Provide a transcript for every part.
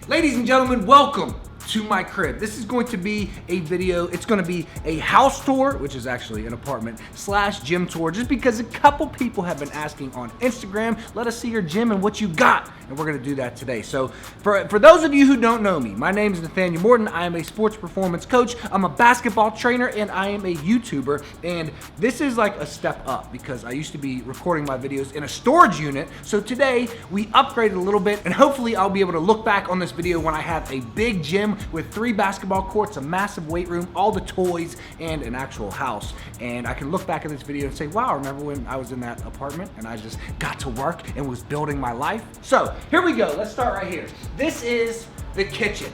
Ladies and gentlemen, welcome to my crib. This is going to be a video. It's going to be a house tour, which is actually an apartment / gym tour, just because a couple people have been asking on Instagram, let us see your gym and what you got. And we're going to do that today. So for those of you who don't know me, my name is Nathanael Morton. I am a sports performance coach. I'm a basketball trainer and I am a YouTuber. And this is like a step up because I used to be recording my videos in a storage unit. So today we upgraded a little bit and hopefully I'll be able to look back on this video when I have a big gym with 3 basketball courts, a massive weight room, all the toys, and an actual house. And I can look back at this video and say, wow, remember when I was in that apartment and I just got to work and was building my life? So here we go, let's start right here. This is the kitchen.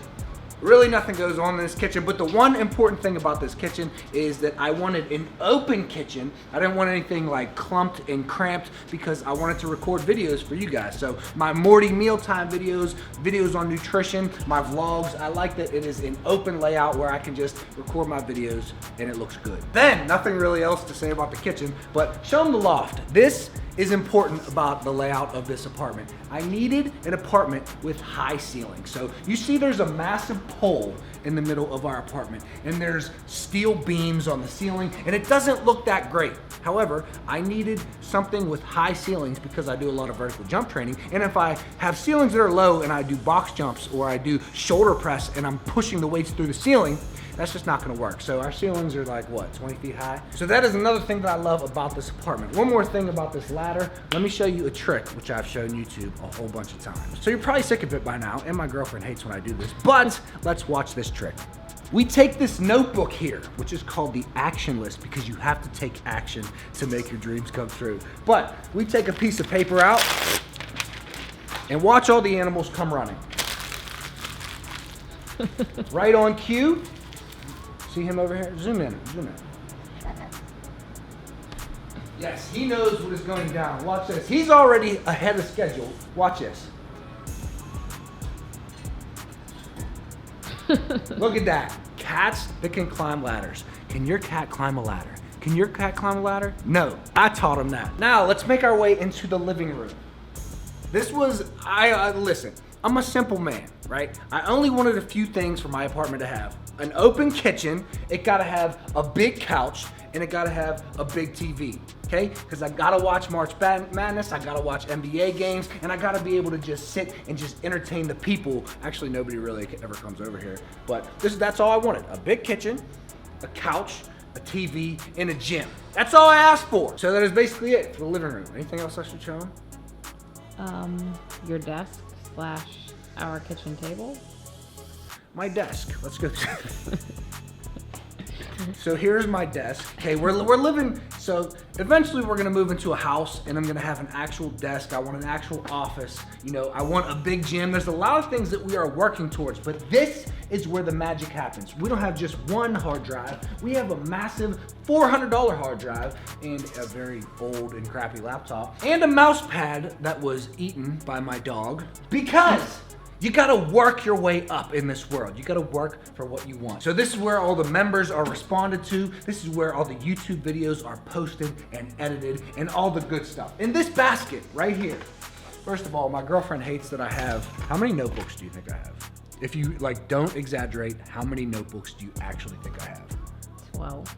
Really nothing goes on in this kitchen, but the one important thing about this kitchen is that I wanted an open kitchen. I didn't want anything like clumped and cramped because I wanted to record videos for you guys. So my Morty mealtime videos, videos on nutrition, my vlogs, I like that it is an open layout where I can just record my videos and it looks good. Then, nothing really else to say about the kitchen, but show them the loft. This is important about the layout of this apartment. I needed an apartment with high ceilings. So you see there's a massive pole in the middle of our apartment and there's steel beams on the ceiling and it doesn't look that great. However, I needed something with high ceilings because I do a lot of vertical jump training, and if I have ceilings that are low and I do box jumps or I do shoulder press and I'm pushing the weights through the ceiling, that's just not gonna work. So our ceilings are like, what, 20 feet high? So that is another thing that I love about this apartment. One more thing about this ladder, let me show you a trick, which I've shown YouTube a whole bunch of times. So you're probably sick of it by now, and my girlfriend hates when I do this, but let's watch this trick. We take this notebook here, which is called the action list because you have to take action to make your dreams come true. But we take a piece of paper out and watch all the animals come running. Right on cue. See him over here? Zoom in, zoom in. Yes, he knows what is going down. Watch this. He's already ahead of schedule. Watch this. Look at that. Cats that can climb ladders. Can your cat climb a ladder? Can your cat climb a ladder? No, I taught him that. Now let's make our way into the living room. This was, listen, I'm a simple man, right? I only wanted a few things for my apartment to have. An open kitchen, it gotta have a big couch, and it gotta have a big TV, okay? Because I gotta watch March Madness, I gotta watch NBA games, and I gotta be able to just sit and just entertain the people. Actually, nobody really ever comes over here, but that's all I wanted. A big kitchen, a couch, a TV, and a gym. That's all I asked for. So that is basically it for the living room. Anything else I should show them? Your desk / our kitchen table. My desk. Let's go. So here's my desk. Okay, we're living, so eventually we're gonna move into a house and I'm gonna have an actual desk. I want an actual office. You know, I want a big gym. There's a lot of things that we are working towards, but this is where the magic happens. We don't have just one hard drive. We have a massive $400 hard drive and a very old and crappy laptop and a mouse pad that was eaten by my dog because you gotta work your way up in this world. You gotta work for what you want. So this is where all the members are responded to. This is where all the YouTube videos are posted and edited and all the good stuff. In this basket right here. First of all, my girlfriend hates that I have, how many notebooks do you think I have? If you don't exaggerate, how many notebooks do you actually think I have? 12.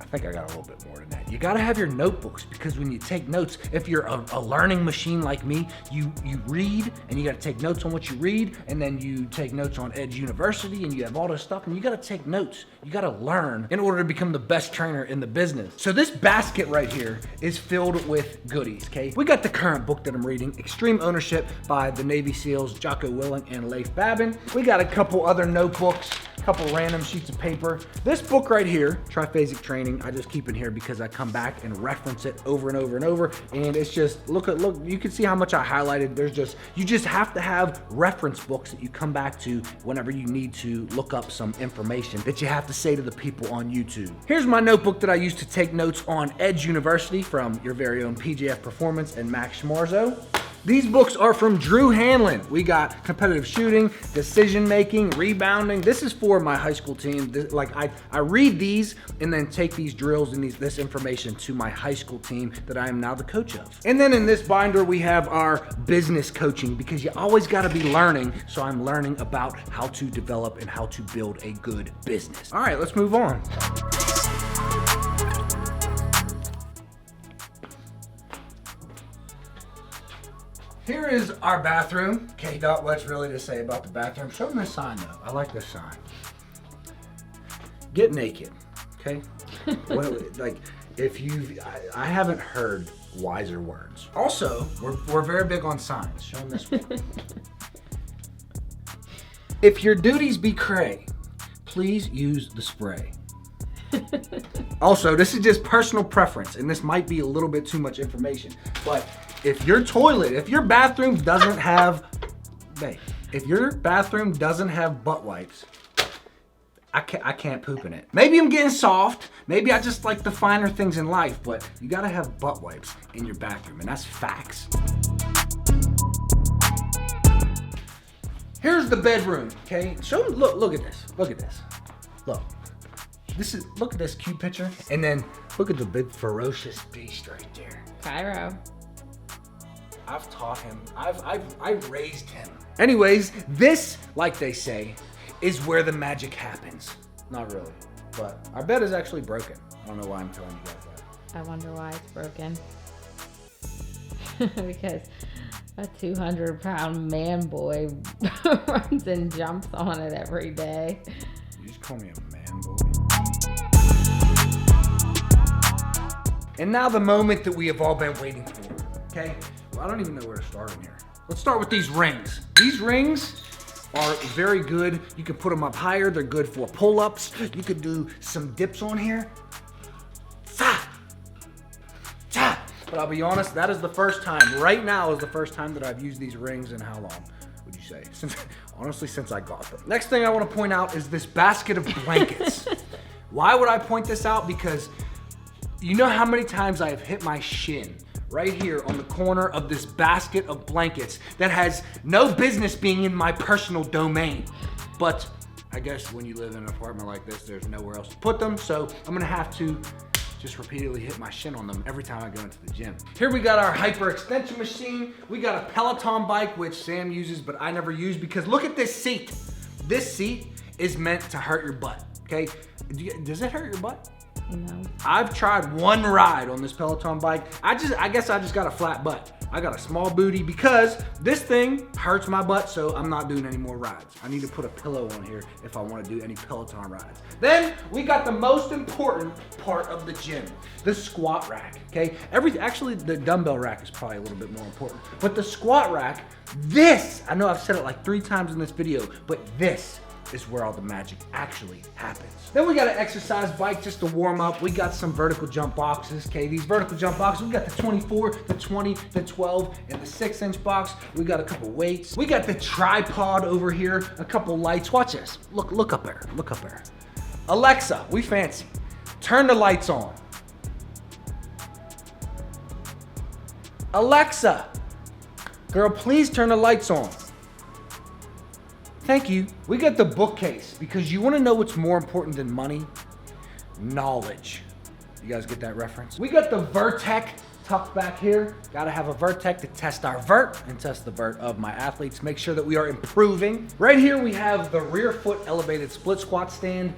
I think I got a little bit more than that. You gotta have your notebooks because when you take notes, if you're a learning machine like me, you read and you gotta take notes on what you read, and then you take notes on Edge University and you have all this stuff and you gotta take notes. You gotta learn in order to become the best trainer in the business. So this basket right here is filled with goodies, okay? We got the current book that I'm reading, Extreme Ownership by the Navy SEALs, Jocko Willink and Leif Babin. We got a couple other notebooks, couple random sheets of paper. This book right here, Triphasic Training, I just keep in here because I come back and reference it over and over and over. And it's just, look, you can see how much I highlighted. You just have to have reference books that you come back to whenever you need to look up some information that you have to say to the people on YouTube. Here's my notebook that I used to take notes on Edge University from your very own PJF Performance and Max Schmarzo. These books are from Drew Hanlon. We got competitive shooting, decision making, rebounding. This is for my high school team. I read these and then take these drills and this information to my high school team that I am now the coach of. And then in this binder, we have our business coaching, because you always gotta be learning. So I'm learning about how to develop and how to build a good business. All right, let's move on. Here is our bathroom. Okay, not much really to say about the bathroom. Show them this sign though. I like this sign. Get naked, okay? I haven't heard wiser words. Also, we're very big on signs. Show them this one. If your duties be cray, please use the spray. Also, this is just personal preference, and this might be a little bit too much information, but if your bathroom doesn't have butt wipes, I can't poop in it. Maybe I'm getting soft, maybe I just like the finer things in life, but you gotta have butt wipes in your bathroom, and that's facts. Here's the bedroom, okay? Look at this, look. Look at this cute picture, and then look at the big ferocious beast right there. Cairo. I've taught him, I've raised him. Anyways, this, like they say, is where the magic happens. Not really, but our bed is actually broken. I don't know why I'm telling you guys that. I wonder why it's broken. Because a 200-pound man boy runs and jumps on it every day. You just call me a man boy. And now the moment that we have all been waiting for, okay? Well, I don't even know where to start in here. Let's start with these rings. These rings are very good. You can put them up higher. They're good for pull-ups. You could do some dips on here. But I'll be honest, that is the first time, right now is the first time that I've used these rings in how long, would you say? Honestly, since I got them. Next thing I want to point out is this basket of blankets. Why would I point this out? Because you know how many times I have hit my shin right here on the corner of this basket of blankets that has no business being in my personal domain. But I guess when you live in an apartment like this, there's nowhere else to put them. So I'm gonna have to just repeatedly hit my shin on them every time I go into the gym. Here we got our hyper extension machine. We got a Peloton bike, which Sam uses, but I never use, because look at this seat. This seat is meant to hurt your butt, okay? Does it hurt your butt? No. I've tried one ride on this Peloton bike. I guess I just got a flat butt. I got a small booty because this thing hurts my butt, so I'm not doing any more rides. I need to put a pillow on here if I want to do any Peloton rides. Then we got the most important part of the gym, the squat rack, okay? Actually, the dumbbell rack is probably a little bit more important, but the squat rack, I know I've said it like 3 times in this video, but this is where all the magic actually happens. Then we got an exercise bike just to warm up. We got some vertical jump boxes, okay? These vertical jump boxes, we got the 24, the 20, the 12, and the 6-inch box. We got a couple weights. We got the tripod over here, a couple lights. Watch this, look up there, look up there. Alexa, we fancy. Turn the lights on. Alexa, girl, please turn the lights on. Thank you. We got the bookcase, because you want to know what's more important than money? Knowledge. You guys get that reference? We got the Vertec tucked back here. Got to have a Vertec to test our vert and test the vert of my athletes. Make sure that we are improving. Right here we have the rear foot elevated split squat stand.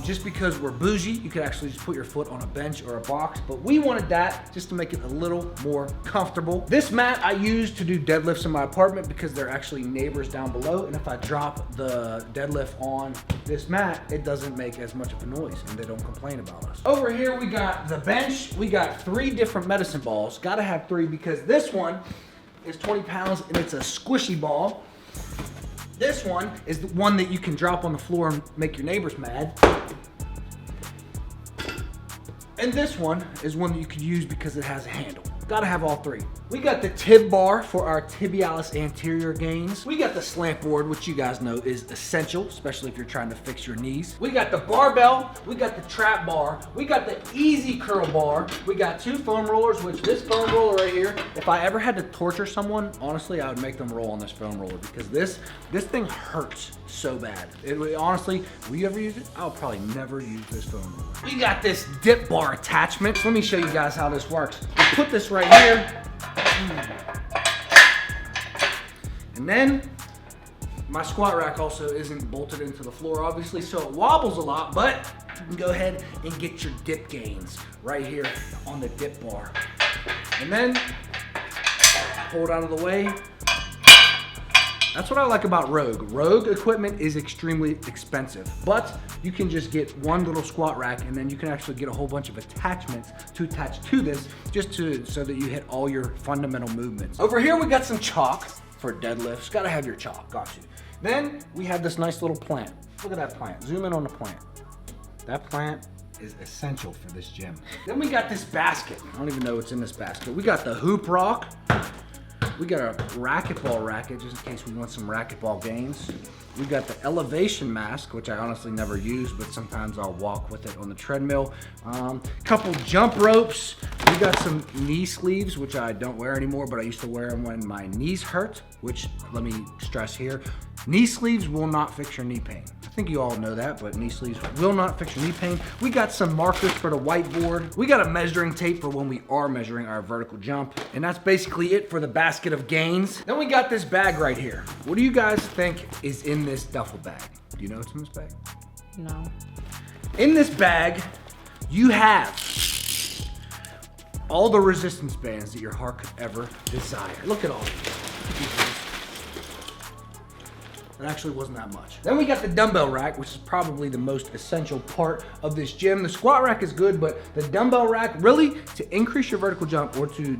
Just because we're bougie, you could actually just put your foot on a bench or a box, but we wanted that just to make it a little more comfortable. This mat I use to do deadlifts in my apartment because they're actually neighbors down below, and if I drop the deadlift on this mat, it doesn't make as much of a noise and they don't complain about us. Over here we got the bench. We got 3 different medicine balls. Gotta have 3 because this one is 20 pounds and it's a squishy ball. This one is the one that you can drop on the floor and make your neighbors mad. And this one is one that you could use because it has a handle. Gotta have all three. We got the tib bar for our tibialis anterior gains. We got the slant board, which you guys know is essential, especially if you're trying to fix your knees. We got the barbell, we got the trap bar, we got the easy curl bar, we got 2 foam rollers, which this foam roller right here, if I ever had to torture someone, honestly, I would make them roll on this foam roller because this thing hurts so bad. Honestly, will you ever use it? I'll probably never use this foam roller. We got this dip bar attachment. Let me show you guys how this works. We put this right here. And then my squat rack also isn't bolted into the floor, obviously, so it wobbles a lot, but you can go ahead and get your dip gains right here on the dip bar. And then pull it out of the way. That's what I like about Rogue. Rogue equipment is extremely expensive, but you can just get one little squat rack and then you can actually get a whole bunch of attachments to attach to this so that you hit all your fundamental movements. Over here we got some chalk for deadlifts. Gotta have your chalk, got you. Then we have this nice little plant. Look at that plant, zoom in on the plant. That plant is essential for this gym. Then we got this basket. I don't even know what's in this basket. We got the hoop rock. We got a racquetball racket, just in case we want some racquetball gains. We got the elevation mask, which I honestly never use, but sometimes I'll walk with it on the treadmill. Couple jump ropes. We got some knee sleeves, which I don't wear anymore, but I used to wear them when my knees hurt, which, let me stress here, knee sleeves will not fix your knee pain. I think you all know that, but knee sleeves will not fix your knee pain. We got some markers for the whiteboard. We got a measuring tape for when we are measuring our vertical jump. And that's basically it for the basket of gains. Then we got this bag right here. What do you guys think is in this duffel bag? Do you know what's in this bag? No. In this bag, you have all the resistance bands that your heart could ever desire. Look at all these. It actually wasn't that much. Then we got the dumbbell rack, which is probably the most essential part of this gym. The squat rack is good, but the dumbbell rack, really, to increase your vertical jump or to,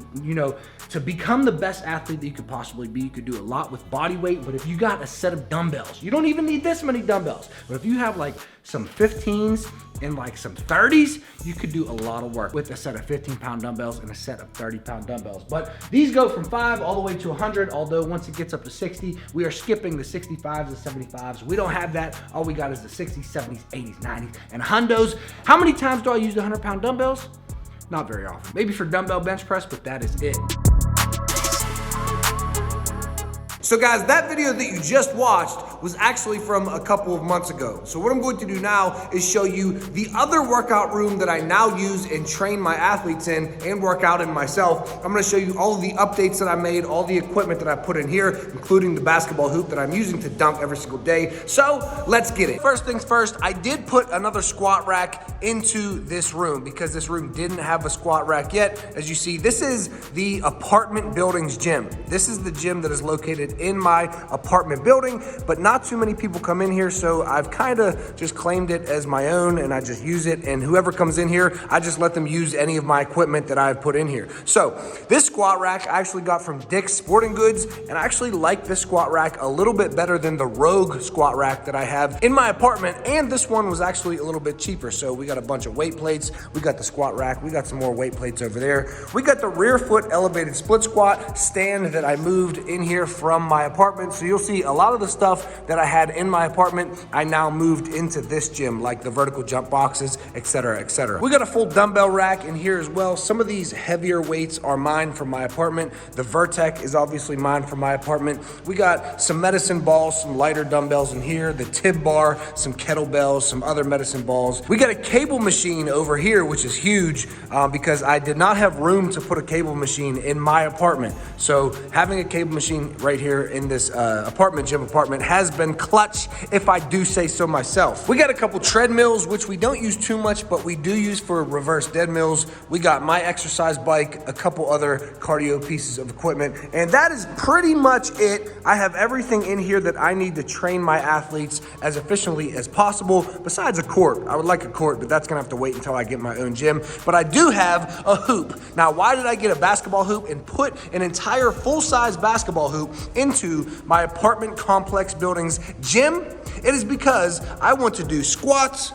to become the best athlete that you could possibly be, you could do a lot with body weight, but if you got a set of dumbbells, you don't even need this many dumbbells, but if you have like some 15s and like some 30s, you could do a lot of work with a set of 15-pound dumbbells and a set of 30-pound dumbbells. But these go from 5 all the way to 100, although once it gets up to 60, we are skipping the 65s and 75s. We don't have that. All we got is the 60s, 70s, 80s, 90s, and hundos. How many times do I use the 100-pound dumbbells? Not very often. Maybe for dumbbell bench press, but that is it. So guys, that video that you just watched was actually from a couple of months ago. So what I'm going to do now is show you the other workout room that I now use and train my athletes in and work out in myself. I'm gonna show you all of the updates that I made, all the equipment that I put in here, including the basketball hoop that I'm using to dunk every single day. So let's get it. First things first, I did put another squat rack into this room because this room didn't have a squat rack yet. As you see, this is the apartment building's gym. This is the gym that is located in my apartment building, but not too many people come in here, so I've kind of just claimed it as my own and I just use it, and whoever comes in here, I just let them use any of my equipment that I've put in here. So this squat rack I actually got from Dick's Sporting Goods, and I actually like this squat rack a little bit better than the Rogue squat rack that I have in my apartment, and this one was actually a little bit cheaper. So we got a bunch of weight plates, we got the squat rack, we got some more weight plates over there. We got the rear foot elevated split squat stand that I moved in here from my apartment. So you'll see a lot of the stuff that I had in my apartment, I now moved into this gym, like the vertical jump boxes, etc., etc. We got a full dumbbell rack in here as well. Some of these heavier weights are mine from my apartment. The Vertec is obviously mine from my apartment. We got some medicine balls, some lighter dumbbells in here, the tib bar, some kettlebells, some other medicine balls. We got a cable machine over here, which is huge because I did not have room to put a cable machine in my apartment. So having a cable machine right here in this gym apartment has been clutch, if I do say so myself. We got a couple treadmills, which we don't use too much, but we do use for reverse dead mills. We got my exercise bike, a couple other cardio pieces of equipment, and that is pretty much it. I have everything in here that I need to train my athletes as efficiently as possible, besides a court. I would like a court, but that's gonna have to wait until I get my own gym. But I do have a hoop. Now, why did I get a basketball hoop and put an entire full-size basketball hoop into my apartment complex building's gym? It is because I want to do squats,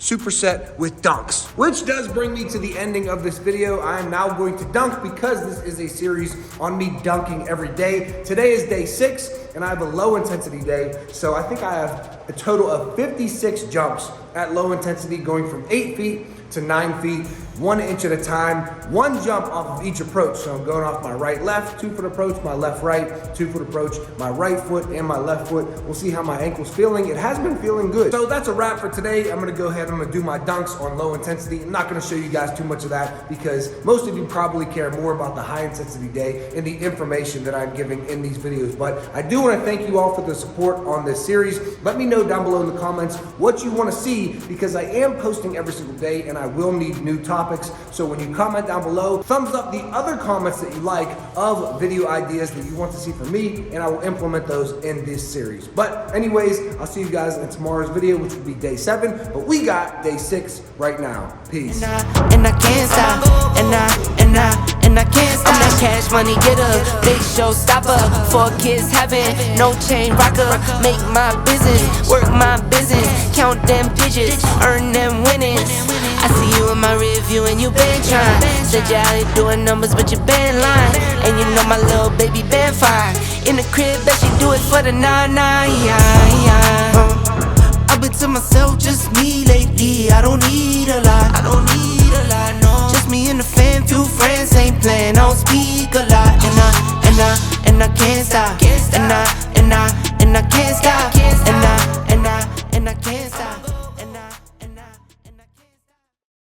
superset with dunks. Which does bring me to the ending of this video. I am now going to dunk because this is a series on me dunking every day. Today is day 6 and I have a low intensity day. So I think I have a total of 56 jumps at low intensity, going from 8 feet to 9 feet, 1 inch at a time, 1 jump off of each approach. So I'm going off my right, left, 2 foot approach, my left, right, 2 foot approach, my right foot and my left foot. We'll see how my ankle's feeling. It has been feeling good. So that's a wrap for today. I'm gonna go ahead, I'm gonna do my dunks on low intensity. I'm not gonna show you guys too much of that because most of you probably care more about the high intensity day and the information that I'm giving in these videos. But I do wanna thank you all for the support on this series. Let me know down below in the comments what you wanna see, because I am posting every single day and I will need new topics. So when you comment down below, thumbs up the other comments that you like of video ideas that you want to see from me, and I will implement those in this series. But anyways, I'll see you guys in tomorrow's video, which will be day 7, but we got day 6 right now. Peace. And I can't stop, and I can't stop. I'm that cash money getter, big show stopper. 4 kids having no chain rocker. Make my business, work my business, count them digits, earn them winnings. I see you in my rear view and you been trying. Said you out here doing numbers but you been lying. And you know my little baby been fine. In the crib bet she do it for the 9-9. I've been to myself, just me lately. I don't need a lot, no. Just me and the fam, few friends ain't playing, I don't speak a lot. And I can't stop, and I